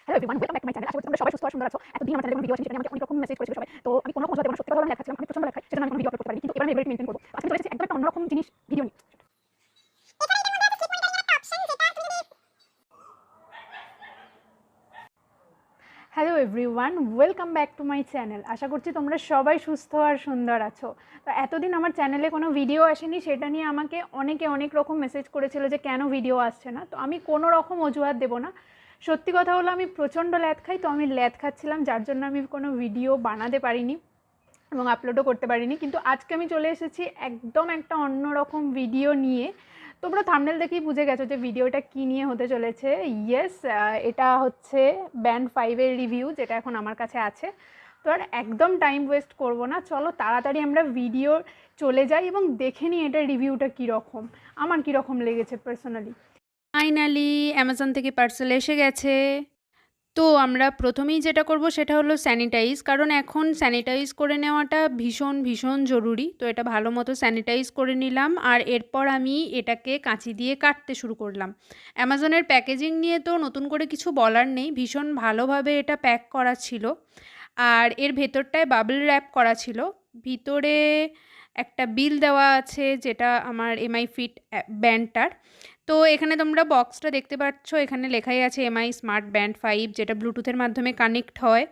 Hello everyone, welcome back to my channel. আশা করছি তোমরা সবাই সুস্থ আর সুন্দর আছো। এতদিন আমার চ্যানেলে কোনো ভিডিও আসেনি, সেটা নিয়ে আমাকে অনেক রকম মেসেজ করেছিল সবাই। তো আমি কোনো রকম অজুহাত দেব না, সত্যি কথা বলে আমি ল্যাদ খাচ্ছিলাম, আমি প্রচন্ড ল্যাদ খাই, সেজন্য আমি কোনো ভিডিও আপলোড করতে পারিনি। কিন্তু এবার আমি এভাবে মেইনটেইন করব। আজকে চলে এসেছি একদম একটা অন্যরকম জিনিস ভিডিও নিয়ে। Hello everyone, welcome back to my channel. আশা করছি তোমরা সবাই সুস্থ আর সুন্দর আছো। তো এতদিন আমার চ্যানেলে কোনো ভিডিও আসেনি, সেটা নিয়ে আমাকে অনেকে অনেক রকম মেসেজ করেছিল যে কেন ভিডিও আসছে না। তো আমি কোনো রকম অজুহাত দেবো না। সত্যি কথা হলো আমি প্রচণ্ড ল্যাদ খাই, তো আমি ল্যাদ খাচ্ছিলাম, যার জন্য আমি কোনো ভিডিও বানাতে পারিনি এবং আপলোডও করতে পারিনি। কিন্তু আজকে আমি চলে এসেছি একদম একটা অন্যরকম ভিডিও নিয়ে। তোমরা থাম্বনেল দেখেই বুঝে গেছো যে ভিডিওটা কী নিয়ে হতে চলেছে। ইয়েস, এটা হচ্ছে ব্যান্ড 5-এর রিভিউ, যেটা এখন আমার কাছে আছে। তো আর একদম টাইম ওয়েস্ট করব না, চলো তাড়াতাড়ি আমরা ভিডিও চলে যাই এবং দেখে নিই এটার রিভিউটা কীরকম, আমার কীরকম লেগেছে পার্সোনালি। ফাইনালি অ্যামাজন থেকে পার্সেল এসে গেছে। তো আমরা প্রথমেই যেটা করব সেটা হলো স্যানিটাইজ, কারণ এখন স্যানিটাইজ করে নেওয়াটা ভীষণ ভীষণ জরুরি। তো এটা ভালো মতো স্যানিটাইজ করে নিলাম, আর এরপর আমি এটাকে কাঁচি দিয়ে কাটতে শুরু করলাম। অ্যামাজনের প্যাকেজিং নিয়ে তো নতুন করে কিছু বলার নেই, ভীষণ ভালোভাবে এটা প্যাক করা ছিল। আর এর ভেতরটায় বাবল র্যাপ করা ছিল। ভিতরে একটা বিল দেওয়া আছে, যেটা আমার এমআই ফিট ব্যান্ডটার। তো এখানে তোমরা বক্সটা দেখতে পাচ্ছ, এখানে লেখাই আছে এমআই স্মার্ট ব্যান্ড 5, যেটা ব্লুটুথের মাধ্যমে কানেক্ট হয়।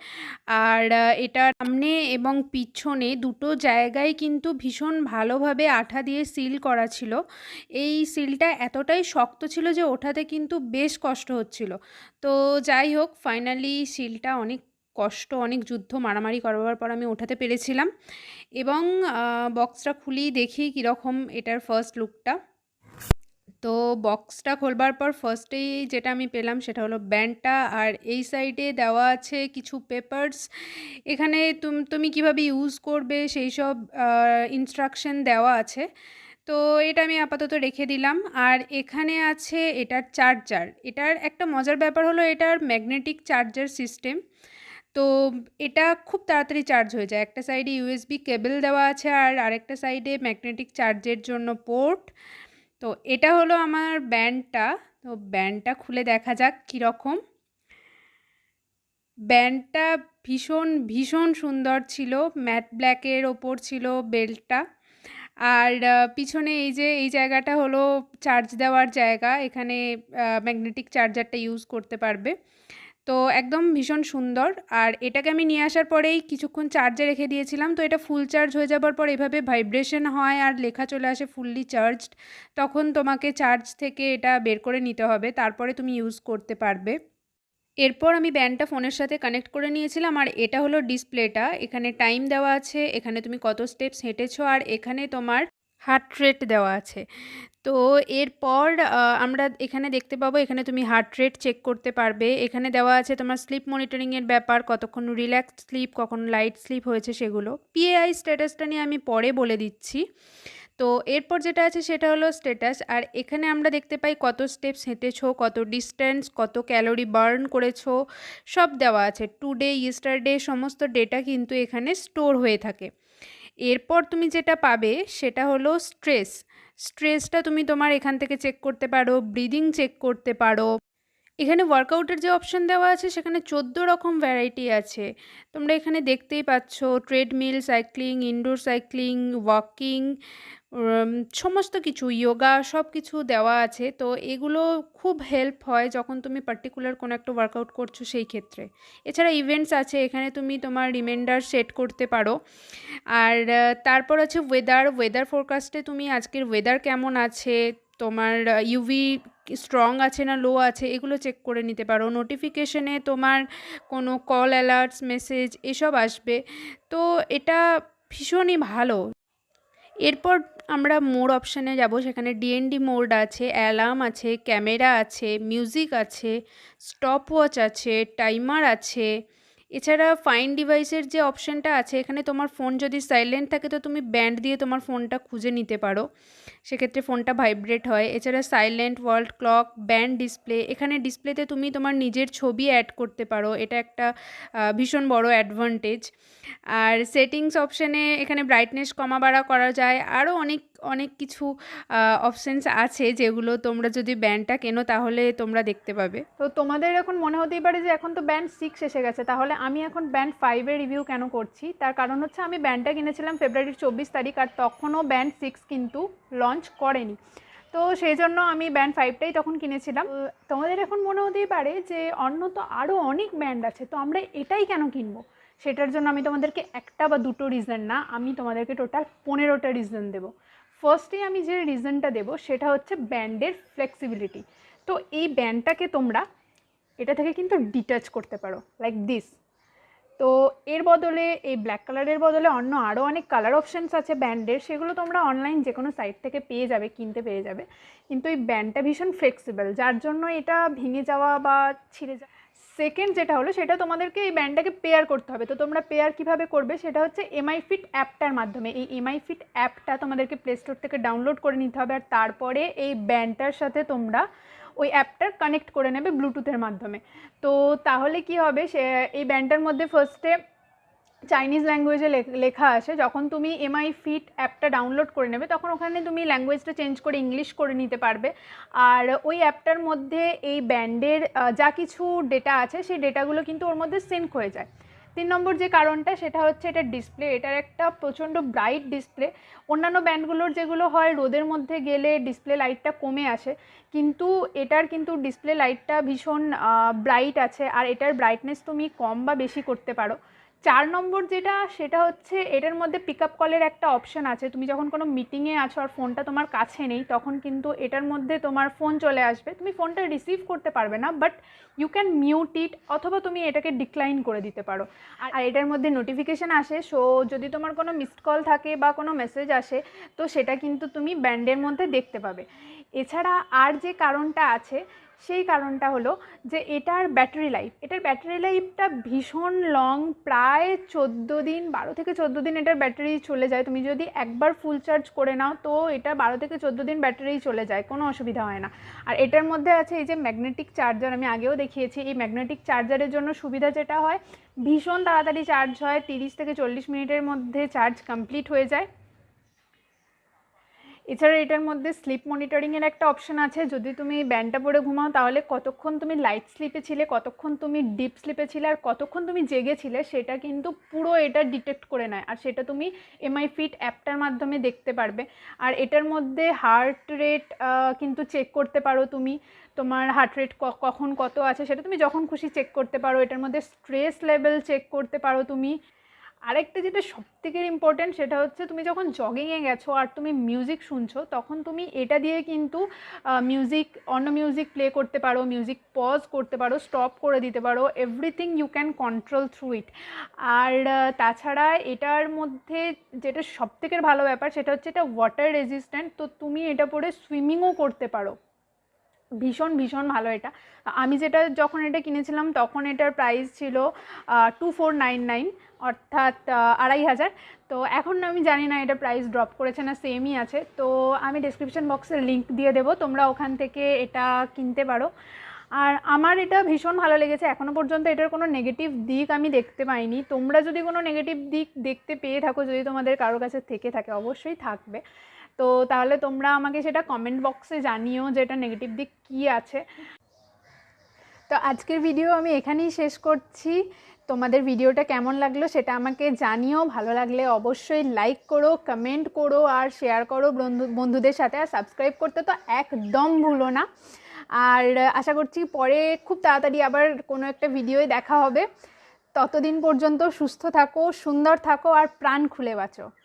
আর এটার সামনে এবং পিছনে দুটো জায়গায় কিন্তু ভীষণ ভালোভাবে আঠা দিয়ে সিল করা ছিল। এই সিলটা এতটাই শক্ত ছিল যে ওঠাতে কিন্তু বেশ কষ্ট হচ্ছিল। তো যাই হোক, ফাইনালি সিলটা অনেক কষ্ট, অনেক যুদ্ধ মারামারি করবার পর আমি ওঠাতে পেরেছিলাম। এবং বক্সটা খুলেই দেখি কীরকম এটার ফার্স্ট লুকটা। তো বক্সটা খোলবার পর ফার্স্টেই যেটা আমি পেলাম সেটা হলো ব্যান্ডটা, আর এই সাইডে দেওয়া আছে কিছু পেপারস। এখানে তুমি কিভাবে ইউজ করবে সেই সব ইনস্ট্রাকশন দেওয়া আছে। তো এটা আমি আপাতত রেখে দিলাম। আর এখানে আছে এটার চার্জার। এটার একটা মজার ব্যাপার হলো এটার ম্যাগনেটিক চার্জার সিস্টেম। তো এটা খুব তাড়াতাড়ি চার্জ হয়ে যায়। একটা সাইডে ইউএসবি কেবল দেওয়া আছে, আর আরেকটা সাইডে ম্যাগনেটিক চার্জের জন্য পোর্ট। তো এটা হলো আমার ব্যান্ডটা। তো ব্যান্ডটা খুলে দেখা যাক কীরকম। ব্যান্ডটা ভীষণ ভীষণ সুন্দর ছিল, ম্যাট ব্ল্যাকের ওপর ছিল বেল্টটা। আর পিছনে এই যে এই জায়গাটা হলো চার্জ দেওয়ার জায়গা, এখানে ম্যাগনেটিক চার্জারটা ইউজ করতে পারবে। তো একদম ভীষণ সুন্দর। আর এটাকে আমি নিয়ে আসার পরেই কিছুক্ষণ চার্জে রেখে দিয়েছিলাম। তো এটা ফুল চার্জ হয়ে যাবার পর এভাবে ভাইব্রেশন হয় আর লেখা চলে আসে ফুললি চার্জড। তখন তোমাকে চার্জ থেকে এটা বের করে নিতে হবে, তারপরে তুমি ইউজ করতে পারবে। এরপর আমি ব্যান্ডটা ফোনের সাথে কানেক্ট করে নিয়েছিলাম, আর এটা হলো ডিসপ্লেটা। এখানে টাইম দেওয়া আছে, এখানে তুমি কত স্টেপস হেঁটেছো, আর এখানে তোমার হার্ট রেট দেওয়া আছে। তো এরপর আমরা এখানে দেখতে পাবো, এখানে তুমি হার্ট রেট চেক করতে পারবে। এখানে দেওয়া আছে তোমার স্লিপ মনিটরিংয়ের ব্যাপার, কতক্ষণ রিল্যাক্সড স্লিপ, কখন লাইট স্লিপ হয়েছে সেগুলো। পিএআই স্ট্যাটাসটা নিয়ে আমি পরে বলে দিচ্ছি। তো এরপর যেটা আছে সেটা হলো স্ট্যাটাস, আর এখানে আমরা দেখতে পাই কত স্টেপস হেঁটেছো, কত ডিস্টেন্স, কত ক্যালোরি বার্ন করেছো, সব দেওয়া আছে। টুডে, ইয়েস্টারডে সমস্ত ডেটা কিন্তু এখানে স্টোর হয়ে থাকে। এরপর তুমি যেটা পাবে সেটা হলো স্ট্রেসটা তুমি তোমার এখান থেকে চেক করতে পারো, ব্রিদিং চেক করতে পারো। এখানে ওয়ার্কআউটের যে অপশন দেওয়া আছে সেখানে 14 রকম ভ্যারাইটি আছে। তোমরা এখানে দেখতেই পাচ্ছ treadmill, cycling, indoor cycling, walking, সমস্ত কিছু, যোগা, সব কিছু দেওয়া আছে। তো এগুলো খুব হেল্প হয় যখন তুমি পার্টিকুলার কোনো একটা ওয়ার্কআউট করছো সেই ক্ষেত্রে। এছাড়া ইভেন্টস আছে, এখানে তুমি তোমার রিমাইন্ডার সেট করতে পারো। আর তারপর আছে ওয়েদার ফোরকাস্টে তুমি আজকের ওয়েদার কেমন আছে, তোমার ইউভি স্ট্রং আছে না লো আছে, এগুলো চেক করে নিতে পারো। নোটিফিকেশনে তোমার কোনো কল অ্যালার্টস, মেসেজ এসব আসবে। তো এটা ভীষণই ভালো। এরপর আমরা মোড অপশানে যাব, সেখানে ডিএনডি মোড আছে, অ্যালার্ম আছে, ক্যামেরা আছে, মিউজিক আছে, স্টপ ওয়াচ আছে, টাইমার আছে। এছাড়া ফাইন্ড ডিভাইসের যে অপশানটা আছে, এখানে তোমার ফোন যদি সাইলেন্ট থাকে তো তুমি ব্যান্ড দিয়ে তোমার ফোনটা খুঁজে নিতে পারো, সেক্ষেত্রে ফোনটা ভাইব্রেট হয়। এছাড়া silent world clock, band display, এখানে ডিসপ্লেতে তুমি তোমার নিজের ছবি অ্যাড করতে পারো, এটা একটা ভীষণ বড় অ্যাডভান্টেজ। আর সেটিংস অপশানে এখানে ব্রাইটনেস কমা বাড়া করা যায়, আরও অনেক অনেক কিছু অপশানস আছে যেগুলো তোমরা যদি ব্যান্ডটা কেনো তাহলে তোমরা দেখতে পাবে। তো তোমাদের এখন মনে হতেই পারে যে এখন তো ব্যান্ড 6 এসে গেছে, তাহলে আমি এখন ব্যান্ড 5-এর রিভিউ কেন করছি? তার কারণ হচ্ছে আমি ব্যান্ডটা কিনেছিলাম ফেব্রুয়ারির 24 তারিখ, আর তখনও ব্যান্ড 6 কিন্তু লঞ্চ করেনি। তো সেই জন্য আমি ব্যান্ড 5টাই তখন কিনেছিলাম। তোমাদের এখন মনে হতেই পারে যে অন্য তো আরও অনেক ব্যান্ড আছে, তো আমরা এটাই কেন কিনবো? সেটার জন্য আমি তোমাদেরকে একটা বা দুটো রিজন না, আমি তোমাদেরকে টোটাল 15টা রিজন দেবো। ফার্স্টেই আমি যে রিজনটা দেবো সেটা হচ্ছে ব্যান্ডের ফ্লেক্সিবিলিটি। তো এই ব্যান্ডটাকে তোমরা এটা থেকে কিন্তু ডিটাচ করতে পারো লাইক দিস। তো এর বদলে এই ব্ল্যাক কালারের বদলে অন্য আরও অনেক কালার অপশানস আছে ব্যান্ডের, সেগুলো তোমরা অনলাইন যে কোনো সাইট থেকে পেয়ে যাবে, কিনতে পেয়ে যাবে। কিন্তু এই ব্যান্ডটা ভীষণ ফ্লেক্সিবল, যার জন্য এটা ভেঙে যাওয়া বা ছিঁড়ে যাওয়া। সেকেন্ড যেটা হলো সেটা তোমাদেরকে এই ব্যান্ডটাকে পেয়ার করতে হবে। তো তোমরা পেয়ার কিভাবে করবে সেটা হচ্ছে এমআই ফিট অ্যাপটার মাধ্যমে। এই এমআই ফিট অ্যাপটা তোমাদেরকে প্লে স্টোর থেকে ডাউনলোড করে নিতে হবে, আর তারপরে এই ব্যান্ডটার সাথে তোমরা ওই অ্যাপটার কানেক্ট করে নেবে ব্লুটুথের মাধ্যমে। তো তাহলে কি হবে, সে এই ব্যান্ডটার মধ্যে ফার্স্টে চাইনিজ ল্যাঙ্গুয়েজে লেখা আসে। যখন তুমি এমআই ফিট অ্যাপটা ডাউনলোড করে নেবে তখন ওখানে তুমি ল্যাঙ্গুয়েজটা চেঞ্জ করে ইংলিশ করে নিতে পারবে। আর ওই অ্যাপটার মধ্যে এই ব্যান্ডের যা কিছু ডেটা আছে সেই ডেটাগুলো কিন্তু ওর মধ্যে সিঙ্ক হয়ে যায়। 3 নম্বর যে কারণটা সেটা হচ্ছে এটার ডিসপ্লে। এটার একটা প্রচণ্ড ব্রাইট ডিসপ্লে। অন্যান্য ব্যান্ডগুলোর যেগুলো হয় রোদের মধ্যে গেলে ডিসপ্লে লাইটটা কমে আসে, কিন্তু এটার কিন্তু ডিসপ্লে লাইটটা ভীষণ ব্রাইট আছে, আর এটার ব্রাইটনেস তুমি কম বা বেশি করতে পারো। 4 নম্বর যেটা সেটা হচ্ছে এটার মধ্যে পিক আপ কলের একটা অপশান আছে। তুমি যখন কোনো মিটিংয়ে আছো আর ফোনটা তোমার কাছে নেই তখন কিন্তু এটার মধ্যে তোমার ফোন চলে আসবে, তুমি ফোনটা রিসিভ করতে পারবে না, বাট ইউ ক্যান মিউট ইট, অথবা তুমি এটাকে ডিক্লাইন করে দিতে পারো। আর এটার মধ্যে নোটিফিকেশান আসে, সো যদি তোমার কোনো মিসড কল থাকে বা কোনো মেসেজ আসে তো সেটা কিন্তু তুমি ব্যান্ডের মধ্যে দেখতে পাবে। এছাড়া আর যে কারণটা আছে সেই কারণটা হলো যে এটার ব্যাটারি লাইফটা ভীষণ লং, প্রায় 14 দিন, 12 থেকে 14 দিন এটার ব্যাটারি চলে যায়। তুমি যদি একবার ফুল চার্জ করে নাও তো এটা 12 থেকে 14 দিন ব্যাটারি চলে যায়, কোনো অসুবিধা হয় না। আর এটার মধ্যে আছে এই যে ম্যাগনেটিক চার্জার, আমি আগেও দেখিয়েছি। এই ম্যাগনেটিক চার্জারের জন্য সুবিধা যেটা হয়, ভীষণ তাড়াতাড়ি চার্জ হয়, 30 থেকে 40 মিনিটের মধ্যে চার্জ কমপ্লিট হয়ে যায়। এছাড়া এটার মধ্যে স্লিপ মনিটরিংয়ের একটা অপশান আছে। যদি তুমি ব্যান্ডটা পরে ঘুমাও তাহলে কতক্ষণ তুমি লাইট স্লিপে ছিলে, কতক্ষণ তুমি ডিপ স্লিপে ছিলে, আর কতক্ষণ তুমি জেগেছিলে সেটা কিন্তু পুরো এটা ডিটেক্ট করে নেয়, আর সেটা তুমি এমআই ফিট অ্যাপটার মাধ্যমে দেখতে পারবে। আর এটার মধ্যে হার্ট রেট কিন্তু চেক করতে পারো তুমি, তোমার হার্ট রেট কখন কত আছে সেটা তুমি যখন খুশি চেক করতে পারো। এটার মধ্যে স্ট্রেস লেভেল চেক করতে পারো তুমি। আরেকটা যেটা সবথেকে ইম্পর্ট্যান্ট সেটা হচ্ছে তুমি যখন জগিংয়ে গেছো আর তুমি মিউজিক শুনছো তখন তুমি এটা দিয়ে কিন্তু অন্য মিউজিক প্লে করতে পারো, মিউজিক পজ করতে পারো, স্টপ করে দিতে পারো, everything you can control through it. আর তাছাড়া এটার মধ্যে যেটা সবথেকে ভালো ব্যাপার সেটা হচ্ছে এটা ওয়াটার রেজিস্ট্যান্ট, তো তুমি এটা পরে সুইমিংও করতে পারো। ভীষণ ভীষণ ভালো এটা। আমি যেটা যখন এটা কিনেছিলাম তখন এটার প্রাইস ছিল 2499, অর্থাৎ 2500। তো এখন আমি জানি না এটা প্রাইস ড্রপ করেছে না সেমই আছে। তো আমি ডেসক্রিপশন বক্সে লিঙ্ক দিয়ে দেবো, তোমরা ওখান থেকে এটা কিনতে পারো। আর আমার এটা ভীষণ ভালো লেগেছে, এখনও পর্যন্ত এটার কোনো নেগেটিভ দিক আমি দেখতে পাইনি। তোমরা যদি কোনো নেগেটিভ দিক দেখতে পেয়ে থাকো, যদি তোমাদের কারোর কাছে থেকে থাকে, অবশ্যই থাকবে, তো তাহলে তোমরা আমাকে সেটা কমেন্ট বক্সে জানিও যে এটা নেগেটিভ দিক কী আছে। তো আজকের ভিডিও আমি এখানেই শেষ করছি। তোমাদের ভিডিওটা কেমন লাগলো সেটা আমাকে জানিও। ভালো লাগলে অবশ্যই লাইক করো, কমেন্ট করো আর শেয়ার করো বন্ধুদের সাথে। আর সাবস্ক্রাইব করতে তো একদম ভুলো না। আর আশা করছি পরে খুব তাড়াতাড়ি আবার কোনো একটা ভিডিওয় দেখা হবে। ততদিন পর্যন্ত সুস্থ থাকো, সুন্দর থাকো আর প্রাণ খুলে বাঁচো।